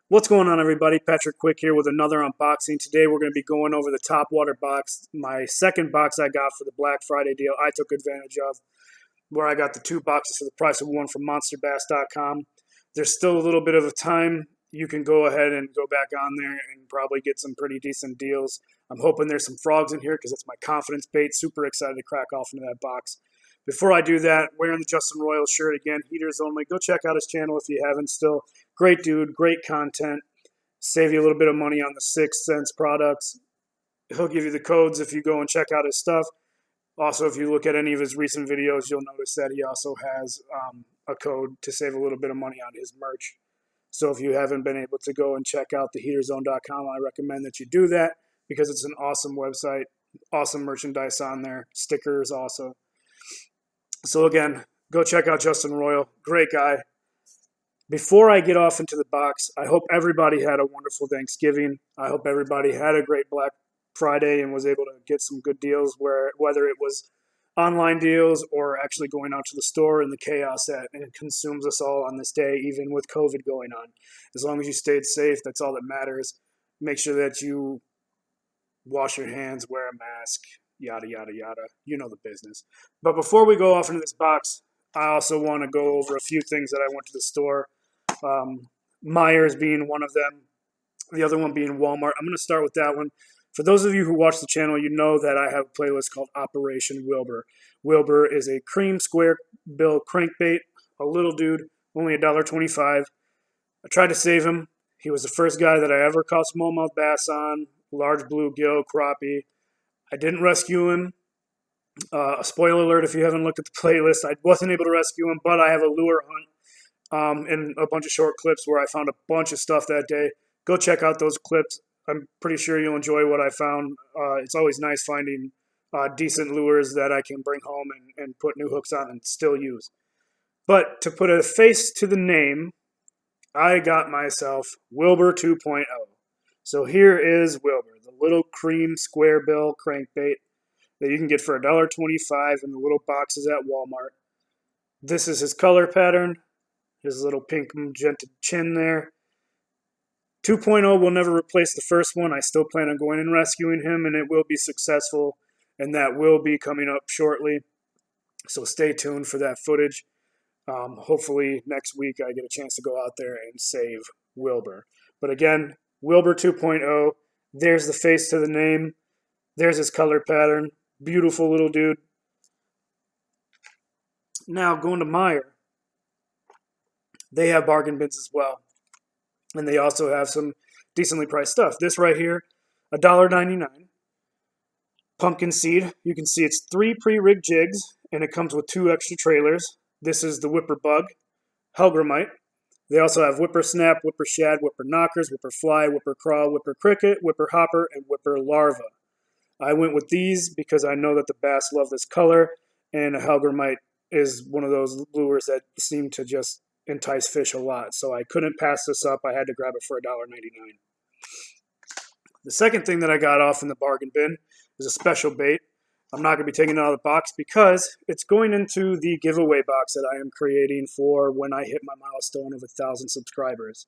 What's going on, everybody? Patrick Quick here with another unboxing. Today we're going to be going over the top water box, my second box I got for the Black Friday deal I took advantage of, where I got the two boxes for the price of one from monsterbass.com. There's still a little bit of a time. You can go ahead and go back on there and probably get some pretty decent deals. I'm hoping there's some frogs in here because it's my confidence bait. Super excited to crack off into that box. Before I do that, wearing the Justin Royal shirt again, heaters only. Go check out his channel if you haven't still. Great dude, great content. Save you a little bit of money on the 6 cents products. He'll give you the codes if you go and check out his stuff. Also, if you look at any of his recent videos, you'll notice that he also has a code to save a little bit of money on his merch. So if you haven't been able to go and check out theheaterzone.com, I recommend that you do that because it's an awesome website, awesome merchandise on there, stickers also. So again, go check out Justin Royal. Great guy. Before I get off into the box, I hope everybody had a wonderful Thanksgiving. I hope everybody had a great Black Friday and was able to get some good deals, whether it was online deals or actually going out to the store and the chaos that consumes us all on this day, even with COVID going on. As long as you stayed safe, that's all that matters. Make sure that you wash your hands, wear a mask, yada, yada, yada. You know the business. But before we go off into this box, I also want to go over a few things that I went to the store. Meier's being one of them, the other one being Walmart. I'm going to start with that one. For those of you who watch the channel, you know that I have a playlist called Operation Wilbur. Wilbur is a cream square bill crankbait, a little dude, only $1.25. I tried to save him. He was the first guy that I ever caught smallmouth bass on, large bluegill, crappie. I didn't rescue him. Spoiler alert, if you haven't looked at the playlist, I wasn't able to rescue him, but I have a lure hunt and a bunch of short clips where I found a bunch of stuff that day. Go check out those clips. I'm pretty sure you'll enjoy what I found. It's always nice finding decent lures that I can bring home and put new hooks on and still use. But to put a face to the name, I got myself Wilbur 2.0. So here is Wilbur, the little cream square bill crankbait that you can get for $1.25 in the little boxes at Walmart. This is his color pattern, his little pink magenta chin there. 2.0 will never replace the first one. I still plan on going and rescuing him, and it will be successful, and that will be coming up shortly. So stay tuned for that footage. Hopefully next week I get a chance to go out there and save Wilbur. But again, Wilbur 2.0, there's the face to the name. There's his color pattern. Beautiful little dude. Now going to Meier. They have bargain bins as well. And they also have some decently priced stuff. This right here, $1.99. Pumpkin seed. You can see it's 3 pre-rigged jigs, and it comes with 2 extra trailers. This is the whipper bug, Helgramite. They also have whipper snap, whipper shad, whipper knockers, whipper fly, whipper crawl, whipper cricket, whipper hopper, and whipper larva. I went with these because I know that the bass love this color, and a Helgramite is one of those lures that seem to just entice fish a lot. So I couldn't pass this up. I had to grab it for $1.99. The second thing that I got off in the bargain bin is a special bait. I'm not going to be taking it out of the box because it's going into the giveaway box that I am creating for when I hit my milestone of 1,000 subscribers.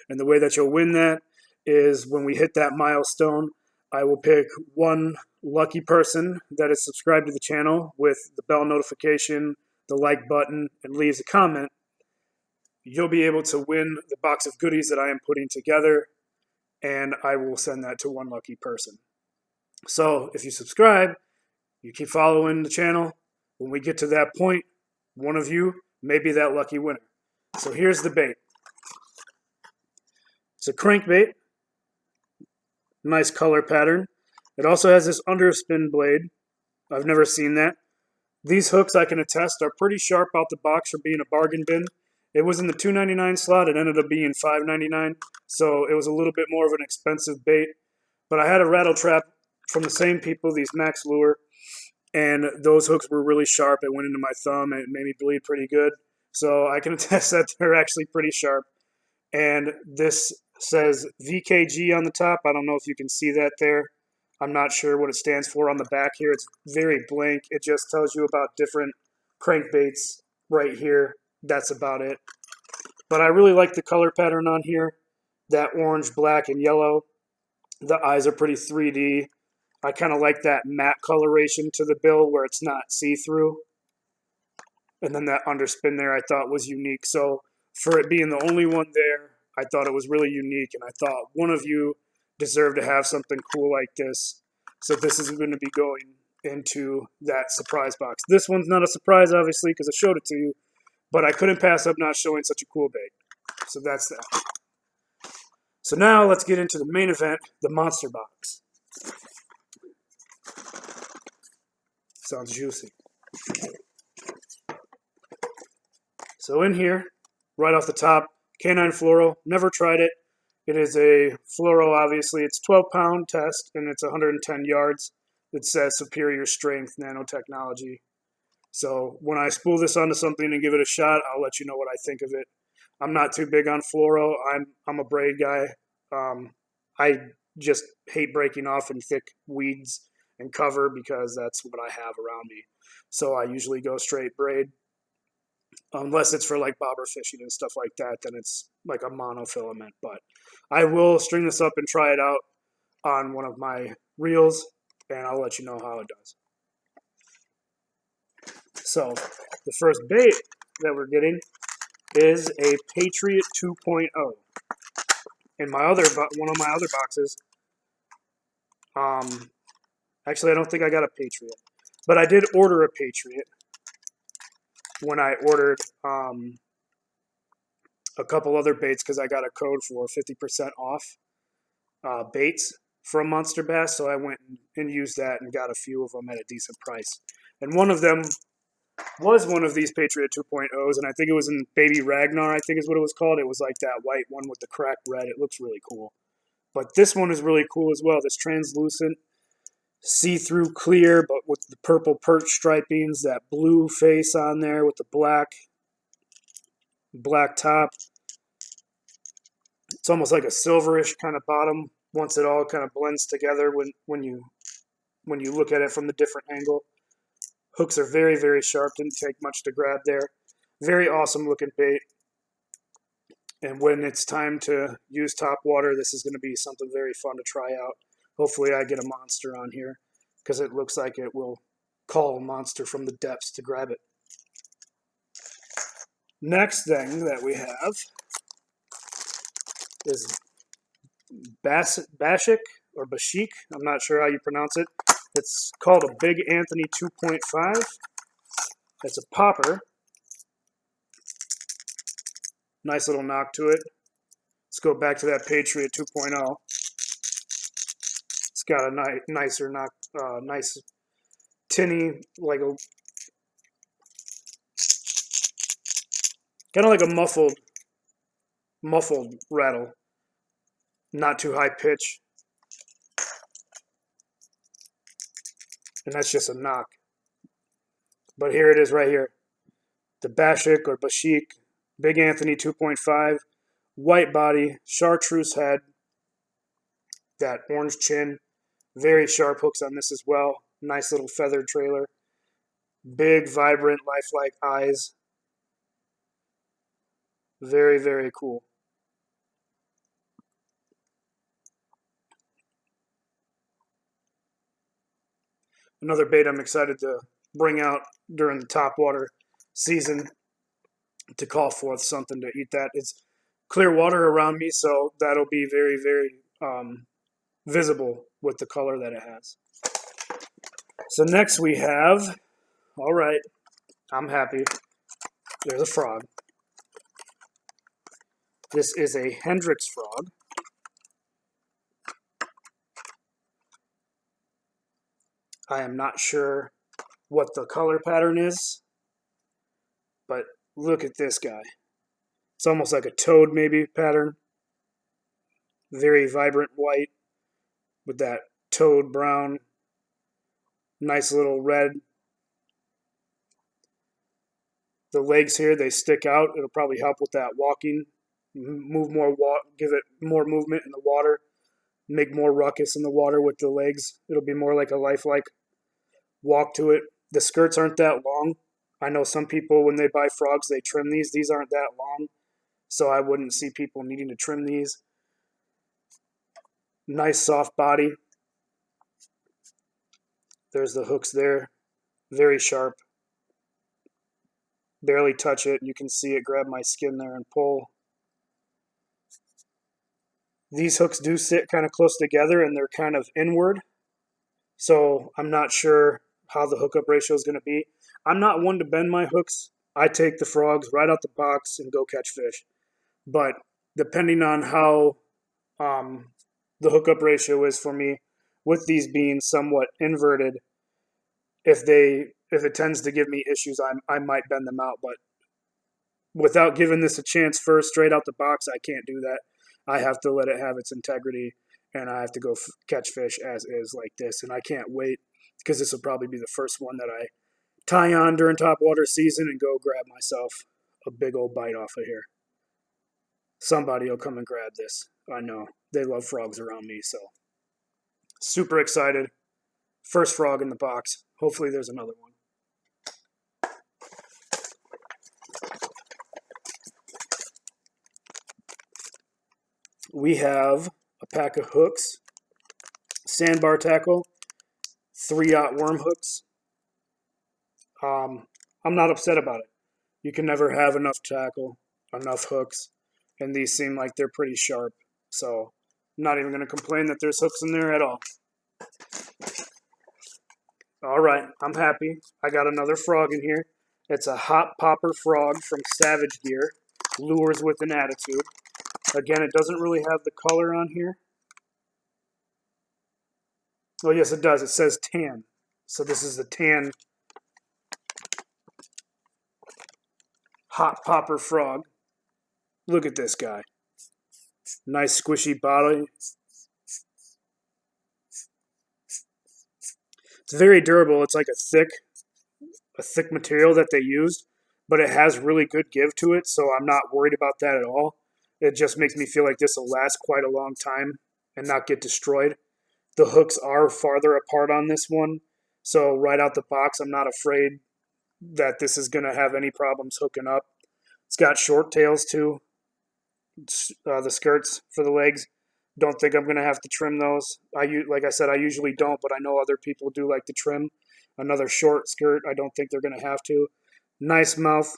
And the way that you'll win that is when we hit that milestone, I will pick one lucky person that is subscribed to the channel with the bell notification, the like button, and leaves a comment. You'll be able to win the box of goodies that I am putting together, and I will send that to one lucky person. So if you subscribe, you keep following the channel, when we get to that point, one of you may be that lucky winner. So here's the bait. It's a crankbait. Nice color pattern. It also has this underspin blade. I've never seen that. These hooks, I can attest, are pretty sharp out the box for being a bargain bin. It was in the $2.99 slot. It ended up being $5.99, so it was a little bit more of an expensive bait. But I had a rattle trap from the same people, these Max Lure, and those hooks were really sharp. It went into my thumb, and it made me bleed pretty good. So I can attest that they're actually pretty sharp. And this says VKG on the top. I don't know if you can see that there. I'm not sure what it stands for on the back here. It's very blank. It just tells you about different crankbaits right here. That's about it. But I really like the color pattern on here. that orange, black, and yellow. The eyes are pretty 3D. I kind of like that matte coloration to the bill where it's not see-through. And then that underspin there I thought was unique. So for it being the only one there, I thought it was really unique. And I thought one of you deserved to have something cool like this. So this is going to be going into that surprise box. This one's not a surprise, obviously, because I showed it to you. But I couldn't pass up not showing such a cool bait. So that's that. So now let's get into the main event, the monster box. Sounds juicy. So in here, right off the top, Canine Fluoro. Never tried it. It is a fluoro, obviously. It's 12-pound test, and it's 110 yards. It says superior strength nanotechnology. So when I spool this onto something and give it a shot, I'll let you know what I think of it. I'm not too big on fluoro. I'm a braid guy. I just hate breaking off in thick weeds and cover because that's what I have around me. So I usually go straight braid. Unless it's for like bobber fishing and stuff like that, then it's like a monofilament. But I will string this up and try it out on one of my reels, and I'll let you know how it does. So the first bait that we're getting is a Patriot 2.0. In my one of my other boxes, actually I don't think I got a Patriot, but I did order a Patriot when I ordered a couple other baits because I got a code for 50% off baits from MonsterBass, so I went and used that and got a few of them at a decent price. And one of them was one of these Patriot 2.0s, and I think it was in Baby Ragnar, I think is what it was called. It was like that white one with the cracked red. It looks really cool. But this one is really cool as well. This translucent, see-through clear, but with the purple perch stripings, that blue face on there with the black top. It's almost like a silverish kind of bottom once it all kind of blends together when you look at it from the different angle. Hooks are very, very sharp. Didn't take much to grab there. Very awesome looking bait. And when it's time to use top water, this is going to be something very fun to try out. Hopefully I get a monster on here because it looks like it will call a monster from the depths to grab it. Next thing that we have is Bashik or Bashik. I'm not sure how you pronounce it. It's called a Big Anthony 2.5. It's a popper. Nice little knock to it. Let's go back to that Patriot 2.0. It's got a nicer knock, nice tinny, like a kind of like a muffled rattle. Not too high pitch. And that's just a knock. But here it is right here. The Bashik or Bashik, Big Anthony 2.5, white body, chartreuse head, that orange chin, very sharp hooks on this as well. Nice little feathered trailer. Big, vibrant, lifelike eyes. Very, very cool. Another bait I'm excited to bring out during the topwater season to call forth something to eat that. It's clear water around me, so that'll be very, very visible with the color that it has. So next we have, all right, I'm happy. There's a frog. This is a Helix Frog. I am not sure what the color pattern is, but look at this guy. It's almost like a toad maybe pattern. Very vibrant white with that toad brown. Nice little red. The legs here, they stick out. It'll probably help with that walking. Give it more movement in the water. Make more ruckus in the water with the legs. It'll be more like a lifelike walk to it. The skirts aren't that long. I know some people, when they buy frogs, they trim these. These aren't that long, so I wouldn't see people needing to trim these. Nice soft body. There's the hooks there. Very sharp. Barely touch it. You can see it grab my skin there and pull. These hooks do sit kind of close together and they're kind of inward. So I'm not sure how the hookup ratio is going to be. I'm not one to bend my hooks. I take the frogs right out the box and go catch fish. But depending on how the hookup ratio is for me, with these being somewhat inverted, if it tends to give me issues, I might bend them out. But without giving this a chance first, straight out the box, I can't do that. I have to let it have its integrity, and I have to go catch fish as is like this. And I can't wait, because this will probably be the first one that I tie on during topwater season and go grab myself a big old bite off of here. Somebody will come and grab this. I know. They love frogs around me, so super excited. First frog in the box. Hopefully there's another one. We have a pack of hooks, sandbar tackle, 3/0 worm hooks. I'm not upset about it. You can never have enough tackle, enough hooks, and these seem like they're pretty sharp. So I'm not even going to complain that there's hooks in there at all. All right, I'm happy. I got another frog in here. It's a hot popper frog from Savage Gear, Lures with an Attitude. Again, it doesn't really have the color on here. Oh, yes, it does. It says tan. So this is the tan hot popper frog. Look at this guy. Nice squishy body. It's very durable. It's like a thick material that they used, but it has really good give to it, so I'm not worried about that at all. It just makes me feel like this will last quite a long time and not get destroyed. The hooks are farther apart on this one, so right out the box, I'm not afraid that this is going to have any problems hooking up. It's got short tails too, the skirts for the legs. Don't think I'm going to have to trim those. Like I said, I usually don't, but I know other people do like to trim. Another short skirt, I don't think they're going to have to. Nice mouth,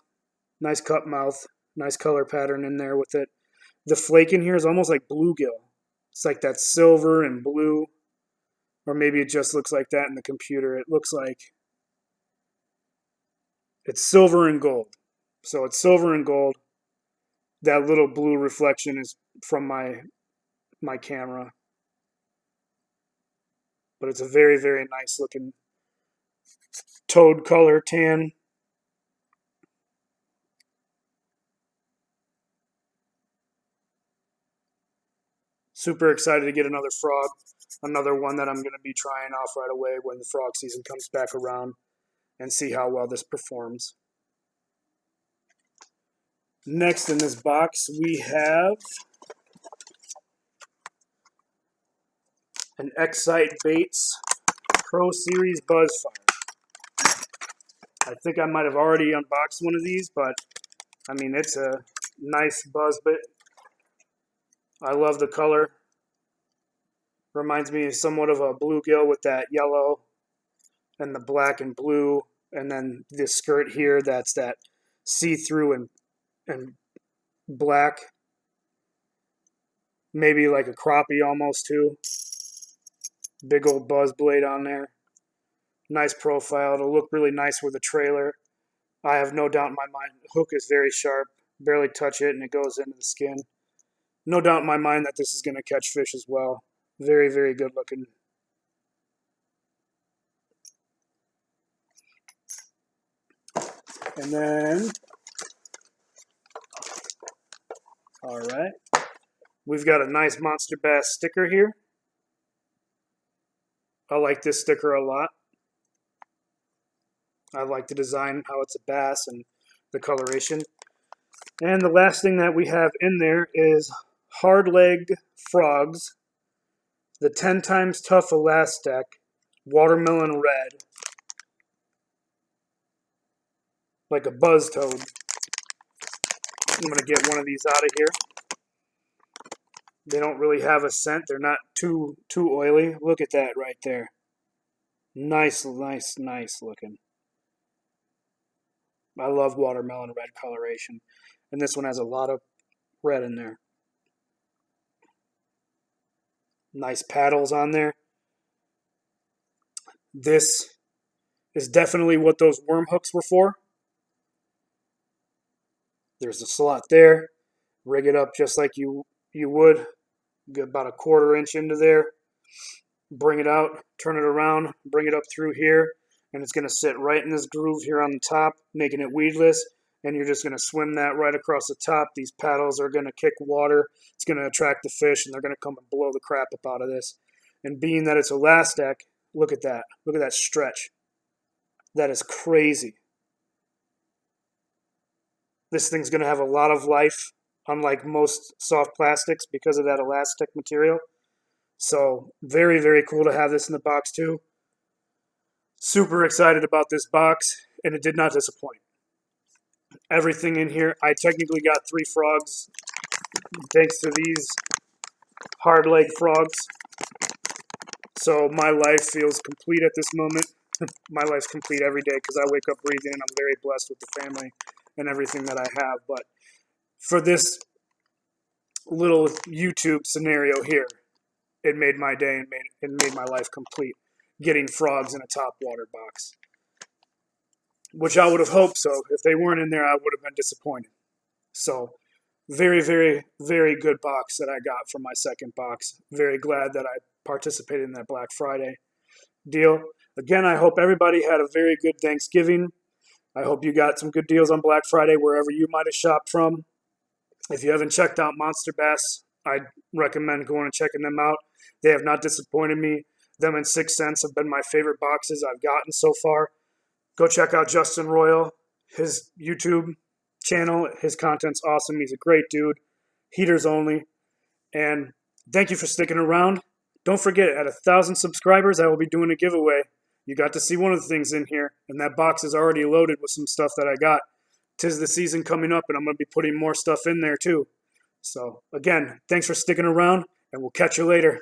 nice cup mouth, nice color pattern in there with it. The flake in here is almost like bluegill. It's like that silver and blue, or maybe it just looks like that in the computer. It looks like it's silver and gold. So it's silver and gold. That little blue reflection is from my camera. But it's a very, very nice looking toad color tan. Super excited to get another frog. Another one that I'm going to be trying off right away when the frog season comes back around and see how well this performs. Next in this box we have an Excite Baits Pro Series Buzzfire. I think I might have already unboxed one of these, but I mean, it's a nice buzz bait. I love the color. Reminds me somewhat of a bluegill with that yellow and the black and blue, and then this skirt here that's that see-through and black. Maybe like a crappie almost too. Big old buzz blade on there. Nice profile. It'll look really nice with a trailer. I have no doubt in my mind. The hook is very sharp. Barely touch it and it goes into the skin. No doubt in my mind that this is going to catch fish as well. Very, very good looking. And then, all right, we've got a nice MonsterBass sticker here. I like this sticker a lot. I like the design, how it's a bass, and the coloration. And the last thing that we have in there is hard-legged frogs, the 10 times tough elastic, watermelon red, like a buzz toad. I'm going to get one of these out of here. They don't really have a scent. They're not too oily. Look at that right there. Nice looking. I love watermelon red coloration. And this one has a lot of red in there. Nice paddles on there. This is definitely what those worm hooks were for. There's a slot there. Rig it up just like you would. Get about a 1/4 inch into there. Bring it out, turn it around, bring it up through here, and it's going to sit right in this groove here on the top, making it weedless, and you're just going to swim that right across the top. These paddles are going to kick water. It's going to attract the fish, and they're going to come and blow the crap up out of this. And being that it's elastic, look at that. Look at that stretch. That is crazy. This thing's going to have a lot of life, unlike most soft plastics, because of that elastic material. So very, very cool to have this in the box too. Super excited about this box, and it did not disappoint. Everything in here, I technically got 3 frogs thanks to these hard leg frogs. So my life feels complete at this moment. My life's complete every day because I wake up breathing, and I'm very blessed with the family and everything that I have. But for this little YouTube scenario here, it made my day and made my life complete, getting frogs in a top water box. Which I would have hoped so. If they weren't in there, I would have been disappointed. So, very, very, very good box that I got for my second box. Very glad that I participated in that Black Friday deal. Again, I hope everybody had a very good Thanksgiving. I hope you got some good deals on Black Friday wherever you might have shopped from. If you haven't checked out MonsterBass, I'd recommend going and checking them out. They have not disappointed me. Them and 6 Cents have been my favorite boxes I've gotten so far. Go check out Justin Royal, his YouTube channel. His content's awesome. He's a great dude. Heaters only. And thank you for sticking around. Don't forget, at 1,000 subscribers, I will be doing a giveaway. You got to see one of the things in here, and that box is already loaded with some stuff that I got. 'Tis the season coming up, and I'm going to be putting more stuff in there too. So, again, thanks for sticking around, and we'll catch you later.